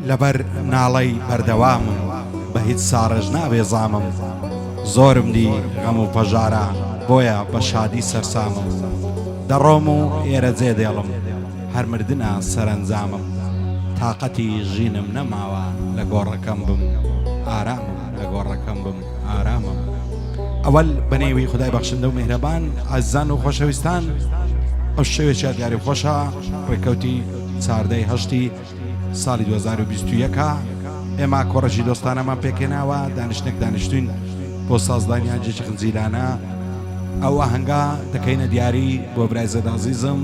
لەبەر ناڵەی بەردەوامم بە هیچ ساڕژ نابێ زامم زۆرم دی غەم و پەژارە بۆیە بە شادی سەرسامم دەڕۆم و ئێرە جێ دێڵم هەر مردنە سەرنجامم تاقەتی ژینم نەماوە لە گۆڕەکەم بم ئارامم لە گۆڕەکەم بم ئارامم ئەوەل بەنێوی خدای بەخشندە و میهرەبان ئازیزان و خۆشەویستان ئەو شەوێکی یادگاری خۆشە ڕێکەوتی چاردەی هەشتی ساڵی 2021 ئێمە کۆڕەژی دۆستانەمان پێکێناوە دانیشتێک دانیشتوین بۆ سازدانی ئاجێکی خنجیلانە ئەو ئاهەنگا دەکەینە دیاری بۆ برای زەدازیزم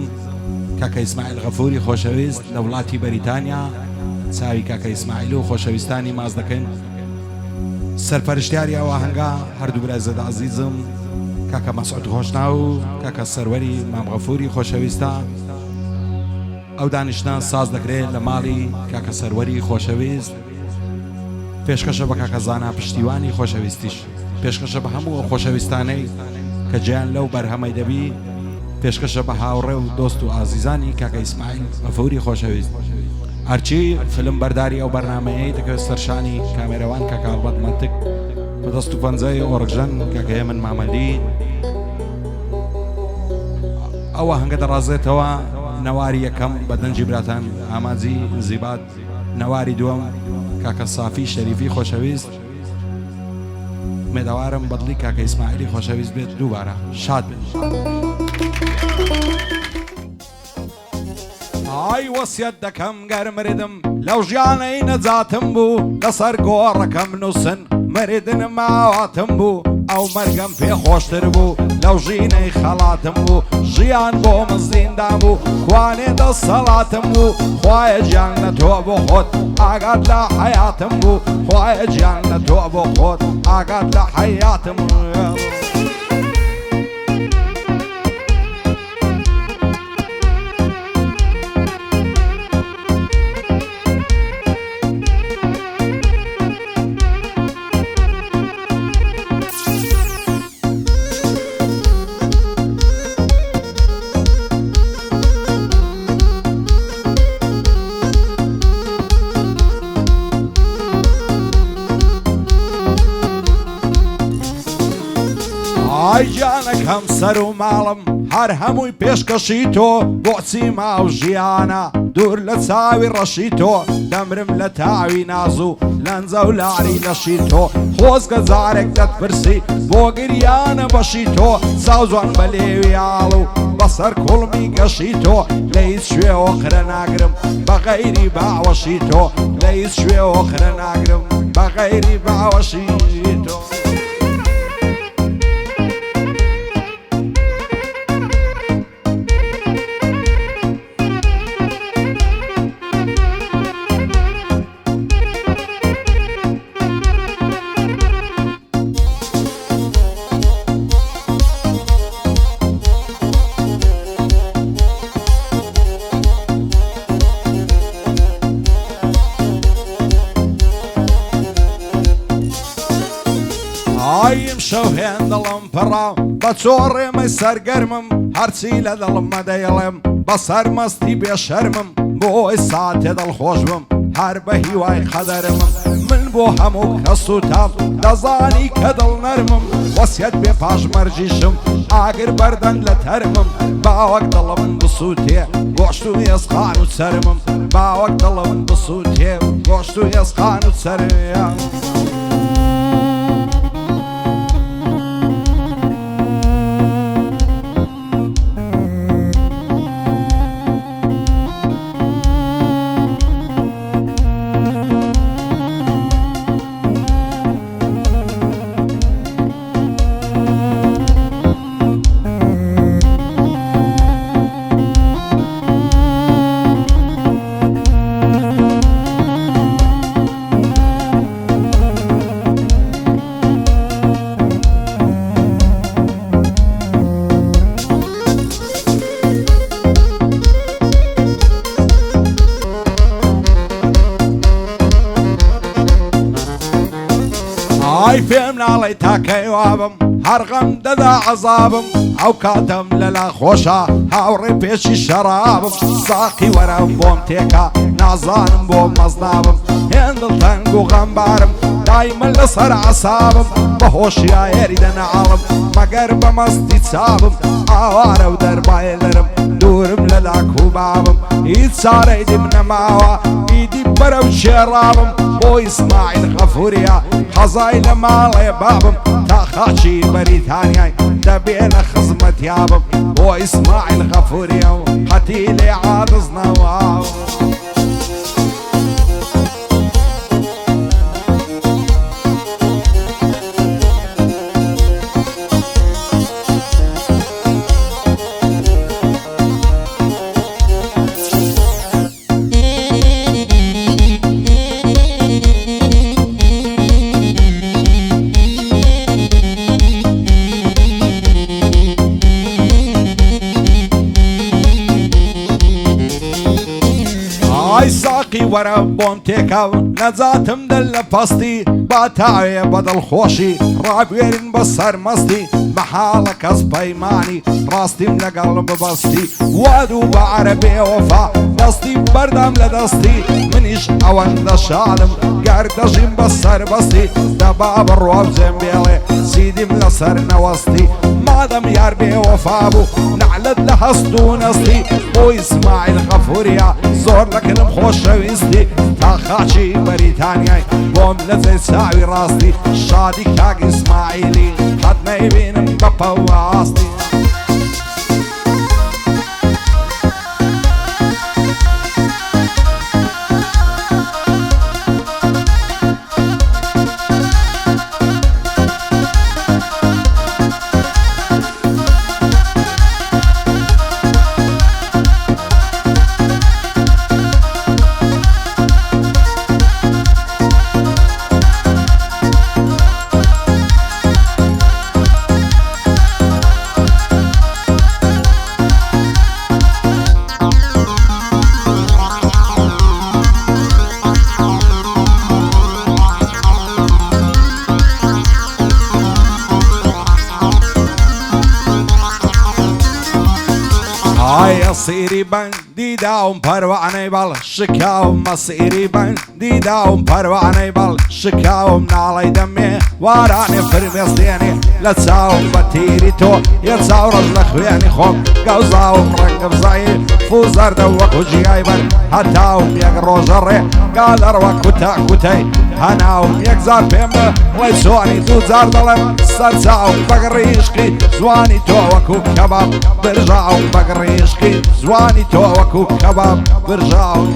کاکە ئیسماعیل غەفوری خۆشەویست لە وڵاتی بەریتانیا چاوی کاکە ئیسماعیل و خۆشەویستانی ماز دەکەین سەرپەرشتیاری ئەو ئاهەنگا هەردوو برای زەدازیزم کاکە مەسعود خۆشنا و کاکە سەروەری مام غەفوری خۆشەویستە ئەو دانیشتە ساز دەکرێت لە ماڵی کاکە سەروەری خۆشەویست پێشکەشە بە کاکە زانا پشتیوانی خۆشەویستیش پێشکەشە بە هەموو خۆشەویستانەی کە گیان لەو بەرهەمەی دەبی پێشکەشە بە هاوڕێ و دۆست و ئازیزانی کاکە ئیسماعیل غەفوری خۆشەویست هەرچی فلم بەرداری ئەو بەرنامەیەی دەکەوێت سەرشانی کامێرەوان کاکە ئەڵبەت منتق بە دەست و پەنجەی ئۆڕگژەن کاکە هێمن مامەلی ئەوە هەنگە دەڕازێتەوە نەواری یەکەم بە دەنجی براتان ئاماجی زیبات نەواری دووەم کاکە سافی شەریفی خۆشەویست مێدەوارم بەدڵی کاکە ئیسماعیلی خۆشەویست بێت دووبارە شاد بێت ئای وەسیەت دەکەم گەرمردم لەو ژیانەی نەجاتم بوو لەسەر گۆڕەکەم نووسن مردنم ماواتم بوو ئەو مەرگەم پێ خۆشتر بوو لەو ژینەی خەڵاتم بوو ژیان بۆ من زیندان بوو کوانێ دەسەڵاتم بوو خوایە گیان لە تۆ بۆ خۆت ئاگات لە حەیاتم بوو خوایە گیان لە تۆ بۆ خۆت ئاگات لە حەیاتم بوو ئای گیانەکەم سەر و ماڵم هەر هەمووی پێشکەشی تۆ بۆچی ماو ژیانە دوور لە چاوی ڕەشی تۆ دەمرم لە تاوی ناز و لەنجە و لاری لەشی تۆ خۆزگە جارێک دەتپرسی بۆ گریانە بەشی تۆ ساوزوان بە لێویاڵ و بەسەر کوڵمی گەشی تۆ لە هیچ شوێوە خرە ناگرم بە غەیری باوەشی تۆ لە هیچ شوێوە خرە ناگرم بە غەیری باوەشی تۆ ئایم شەو هێن دڵم پڕا بە چۆڕێمەی سەرگەرمم هەرچی لە دڵم مەدەیڵێم بە سەرمەستی بێشەرمم بۆی ساتێ دڵخۆش بم هەر بە هیوای قەدەرمم من بۆ هەموو کەس و تاپ دەزانی کە دڵ نەرمم وەسیەت بێ پاشمەرجیشم ئاگر بەردەن لە تەرمم باوەک دڵم بسووتێ گۆشت و ێسقان و سەرمم باوەک دڵم بسووتێ گۆشت و ێسقان و سەرم ئای پێم ناڵێ تاکەی وابم هەرغەم دەدا عەزابم ئەو کاتەم لەلا خۆشە هاوڕێ پێشی شەرابم ساقی وەرە بۆم تێکە نازانم بۆ مەزناوم هێندڵ تەنگ و غەمبارم دایمە لەسەر عەسابم بەهۆشیایەری دەنەعاڵم مەگەر بە مەستی چاوم ئاوارە و دەربایلەرم دوورم لە لاک و بابم هیچ چارەی دیم نەماوە ئیدی بەرەو شێڕابم بۆ ئیسماعیل غەفووریا قەزای لە ماڵێ بابم تا خاچی بەریتانیای دەبێ لە خزمەتیابم بۆ ئیسماعیل غەفووریا و قەتی لێ عادز نەواو ئای ساقی وەرە بۆم تێکەو نەجاتم دل لە پەستی با تاوێ بە دڵخۆشی ڕابێرن بە سەرمەستی بە حاڵە کەس پەیمانی ڕاستیم لەگەڵ ببەستی واد و بە عەرەبێ وەفا دەستی بەردام لە دەستی منیش ئەوەندە شادم گەر دەژیم بە سەربەستی دەبا بڕوا بجێمبێڵێ زیدیم لەسەر نەوەستی مادەم یار بێ وەفا بوو نەعلت لە هەست و نەستی بۆ ئیسماعیل غەفووریا زۆر دەکردم خۆشەویستی تا خاچی بەریتانیای بۆم لە جێ چاوی ڕاستی شادی کاک ئیسماعیلی قەت نەیبینم بە پەواستی سیری بەندی داوم پەروانەی بەڵ شکاوم مەسیری بەندی داوم پەروانەی بەڵ شکاوم ناڵی دەمێ وارانێ فرمێستێنێ لە چاوم بە تیری تۆ یە چاوڕەش لە خوێنی خۆم گەوزاوم ڕەنگە بزایی فوزەردە وەکو جیای بەر هەتاوم یەک ڕۆژە ڕێ گالەڕوە کوتا کوتەی هەناوم یەکجار پێم بڵێ چۆنی دووجار دەڵێم سەر چاوم بەگڕیشکی جوانی تۆ وەکو کەباب برژاوم بەگڕیشکی زوانی تۆ وەکو کەباب برژاوم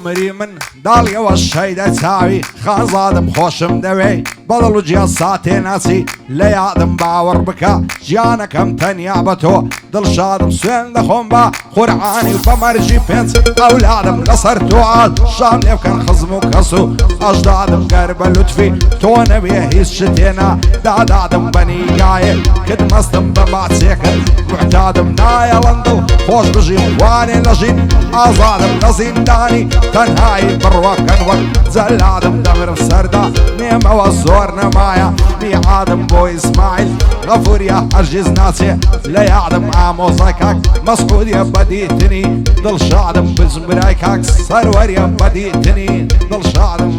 عمری من داڵیەوە شەیدە چاوی خازادم خۆشم دەوێ بەدڵ و گیان ساتێ ناچی لە یادم باوەڕ بکە گیانەکەم تەنیا بە تۆ دڵشادم سوێن دەخۆم بە قورعانی و بەمەرجی پێنج ئەولادم لەسەر تۆ عاد شام لێ بکەن خزم و کەس و ئەژدادم گەر بە لوتفی تۆ نەبێ هیچ شتێنە دادادم بە نیگایە کت مەستم بە ماچێکت محتادم نایەڵەند و خۆش بژیم وانێ لەژین ئازادم لە زیندانی تەنهایی بڕوەکەن وەک جەلادم دەمرم سەردا نێمەوە زۆر نەمایە میعادم بۆ ئیسماعیل غەفووریا هەرگیز ناچێ لە یادم ئامۆزای کاک مەسعودیە بەدیتنی دڵشادم بزمبرای کاک سەروەریە بەدیتنی دڵشادم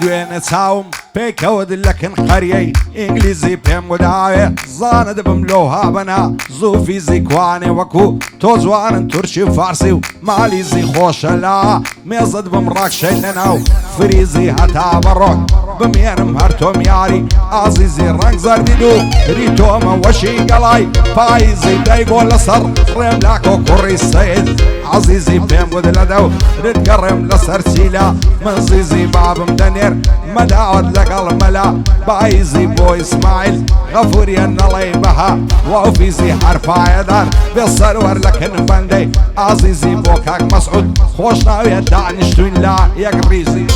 دوێنێ چاوم پێکەوت لەکن قەریەی ئینگلیزی پێم گوداوێ زانت بم لۆ هابەنا زوو فیزیکوانێ وەکو تۆ جوانن تورکی و فارسی و مالیزی خۆشە لا مێزت بم ڕاکشەی لەناو فریزی هەتا بەڕۆک بمێنم هەرتۆم یاری ئازیزی ڕنگ زەردید و ریتۆمە وەشی گەڵای پاییزی دەیگۆ لەسەر ڕێم لاکۆ کوڕی سەید عزیزی پێم گوت لەدە و ردگەڕێم لەسەر چیلا من زیزی بابم دەنێر مەداوت لەگەڵ مەلا پاییزی بۆ ئیسماعیل غەفوریە نەڵێ بەها وەفیزی هەرپایەدار بێ سەروەر لە کنبەندەی عزیزی بۆ کاک مەسعود خۆش ناوێ دانیشتوین لا یەک ڕیزی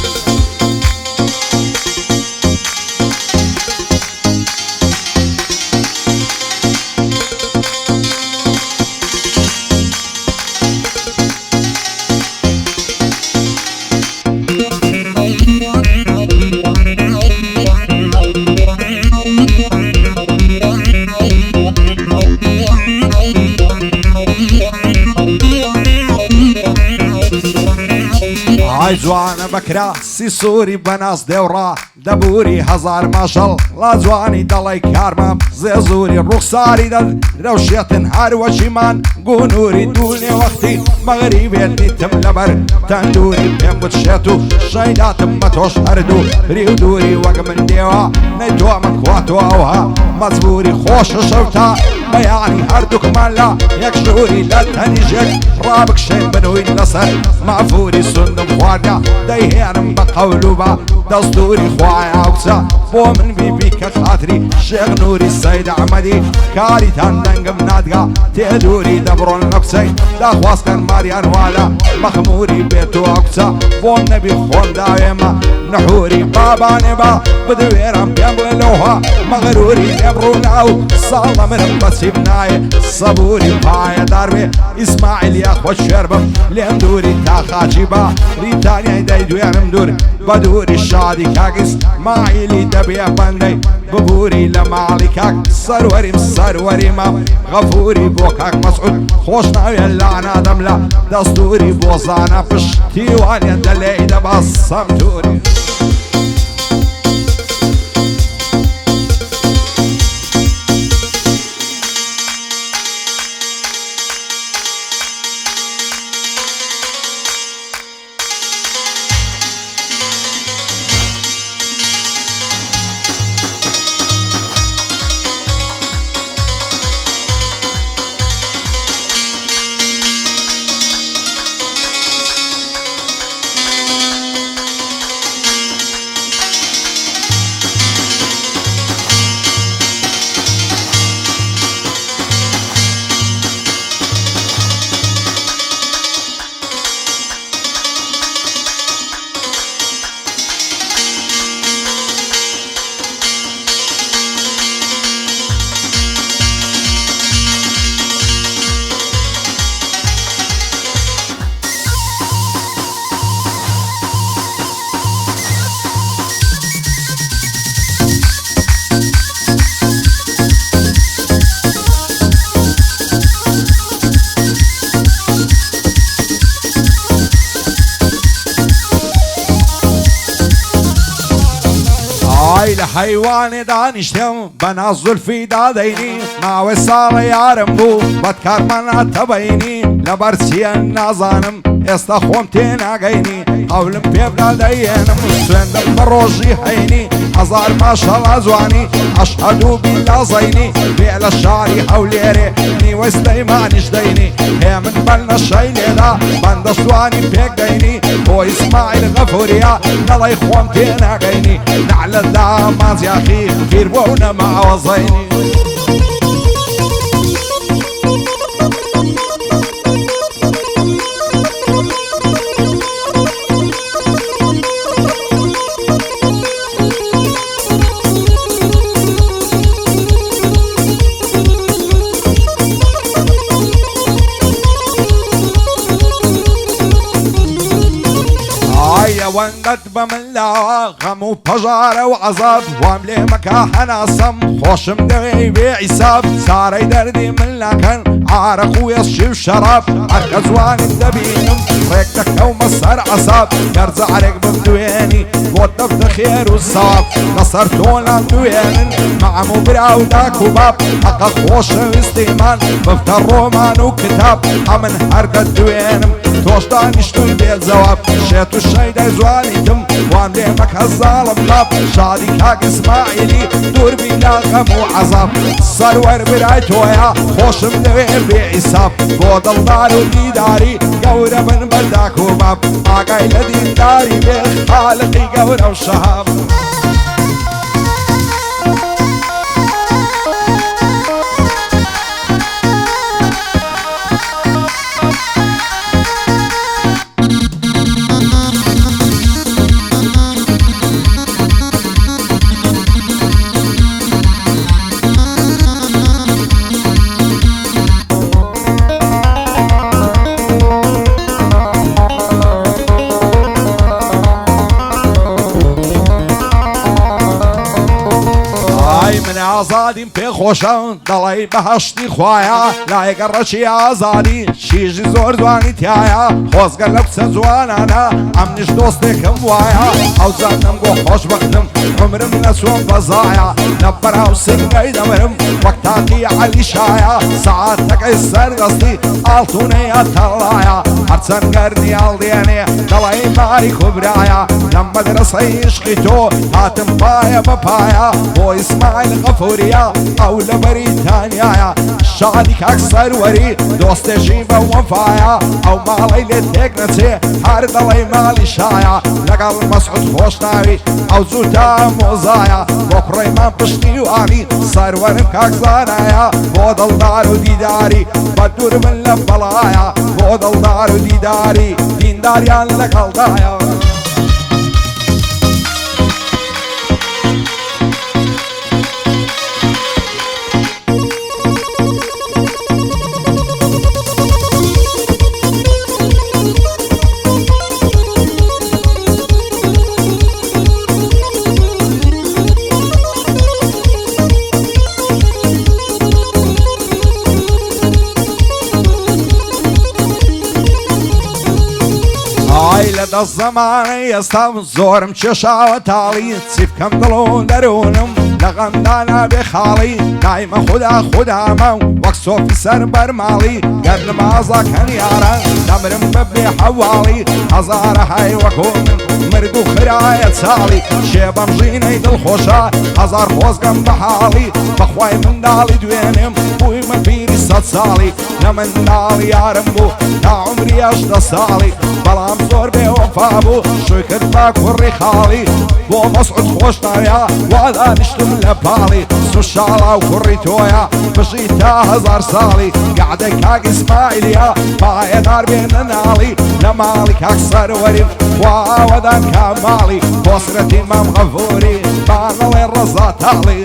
ئای جوانە بەکراسی سووری بەناس دێوڕا دەبووری هەزار ماشەڵ لا جوانی دەڵی کارمەم زێزووری ڕوخساری دەد رەوشێتن هەروەچیمان گونووری دوونێ وەختی مەغریبێت دیتم لەبەر تەندووری پێم بچێت و شەیداتم بە تۆش هەردوو ری و دووری وەک من دێوە نەیتوە من خواتەوە ئەوها مەجبوری خۆشە شەوتا بەیانی هەردووکمان لە یەک ژووری لە تەنیژێک ڕابکشێن بنووین لەسەر مافوری سوندم خواردە دەیهێنم بە قەول و بە دەستوری خوایە ئەوچە بۆ من بیبی کە خاتری شێخ نووری سەید ئەحمەدی کاریتان دەنگم نادگا تێدووری دەبڕۆن لە کچەی داخواستن ماریان والە مەخموری بێت و ئەوچە بۆم نەبی خۆم داوێمە نەحوری بابانێ بە بدوێرم پێم بڵێ لەوها مەغروری لێبڕوونا و ساڵە منم بەچیب نایە سەبووری پایەدار بێ ئیسماعیل یاخۆ شێر بم لێم دووری تا خاچی بە ریتانیای دەیدوێنم دوور بە دووری شادی کاگیس مایلی دەبێ بەندەی ببووری لە ماڵی کاک سەروەریم سەروەریمەم غەفوری بۆ کاک مەسعود خۆش ناوێن لانادەم لە دەستوری بۆ زانە پشتیوانێ دەلێی دەبا سەمتوری لە حەیوانێ دانیشتم بەناز زولفی دادەینی ماوەی ساڵە یارم بوو بەدکارمان ناتەبەینی لەبەر چیە نازانم ئێستا خۆم تێناگەینی هەولم پێ بدا دەیێنم سوێندم بە ڕۆژی هەینی هەزار ماشەڵا جوانی ئەشهەدوو بیلا زەینی بێ لە شاری هەولێرێ نیوەی سلەیمانیش دەینی هێ من بەل نەشەی لێدا بەندە سوانی پێک دەینی بۆ ئیسماعیل غەفوریە نەڵەی خۆم تێناگەینی نعلەدا مازیاخی فیر بۆ نەماوە زەینی وەندەت بە من لاوە غەم و پەژارە و عەزاب وام لێ مەکە هەناسەم خۆشم دەوێی بێ عیساب سارەی دەردی من لاکەن عارەق و وێسچی و شەراب هەرکە جوانم دەبینم ڕێک دەکەومە سەر عەساب گەرجارێک بمدوێنی بۆ دەفتە خێر و سەواب لەسەر تۆلان دوێنن مەعەم و برا و داک و باب حەقە خۆشەویستیمان بفتە ڕۆمان و کتاب ئەمن هەردە دوێنم تۆش دانیشتوی بێ جەواب شێت و شەیدەی جوانیتم وان لێ مەکە زاڵم لەب شادی کاک ئیسماعیلی دوور بی لە غەم و عەزاب سەروەر برای تۆیە خۆشم دەوێ بێ ئیساب بۆ دڵدار و دیداری گەورە بن بەرداک و باب ئاگای لە دینداری بێ خالقی گەورە و شەهاب ئازادیم پێ خۆشە دەڵێ بەهەشتی خوایە لایەکە ڕەچی ئازادی شیژی زۆر جوانی تایە خۆزگە لە کچە جوانانە ئەمنیش دۆستێکم وایە ئەو زانم بۆ خۆشبەختم عمرم نەچۆم بەزایە لە بەراو سنگەی دەمرم وەک تاقی عەلی شایە سەعاتەکەی سەردەستی ئاڵتوونەیە تەڵایە هەرچەند گەرنی هەڵدێنێ دەڵێ ماری کوبرایە لەم مەدرسەی عشقی تۆ هاتم پایە بە پایە بۆ ئیسماعیل غەفووریا ئەو لە بەریتانیایە شادی کاک سەروەری دۆستێژی بە وەفایە ئەو ماڵەی لێ تێک نەچێ هەر دەڵێ ماڵی شایە لەگەڵ مەسعود خۆشناوی ئەو جووتە مۆزایە بۆ کوڕێمان پشتیوانی سەروەرم کاک زانایە بۆ دڵدار و دیداری بە دوور من لە بەڵایە بۆ دڵدار و دیداری دینداریان لەگەڵدایە لە زەمانەی ئێستام زۆرم کێشاوە تاڵی چی بکەم دڵ و دەروونم لە غەمدا نابێ خاڵی دایمە خودامە وەک سۆفی سەر بەرماڵی گەر نمازەکەن یاران دەمرم بەبێ حەواڵی هەزارە های وەکو من مرد و خرایە چاڵی شێبەم ژینەی دڵخۆشە هەزار خۆزگەم بە حاڵی بەخوای منداڵی دوێنم بوویمە پیری سەد ساڵی لە منداڵی یارم بوو تا عمری 18 ساڵی بەڵام زۆر بێ وەفا بوو شوی کرد بە کوڕی خاڵی بۆ مەسعود خۆشناویە وا دانیشتم لە پاڵی سوشاڵا و کوڕی تۆیە بژی تا 1000 ساڵی گەعدەی کاک ئیسماعیلیە پایەدار بێنە ناڵی لە ماڵی کاک سەروەریم خواوەدان کاماڵی بۆ سرەتی مام غەفووری بانەڵێ ڕەزا تاڵی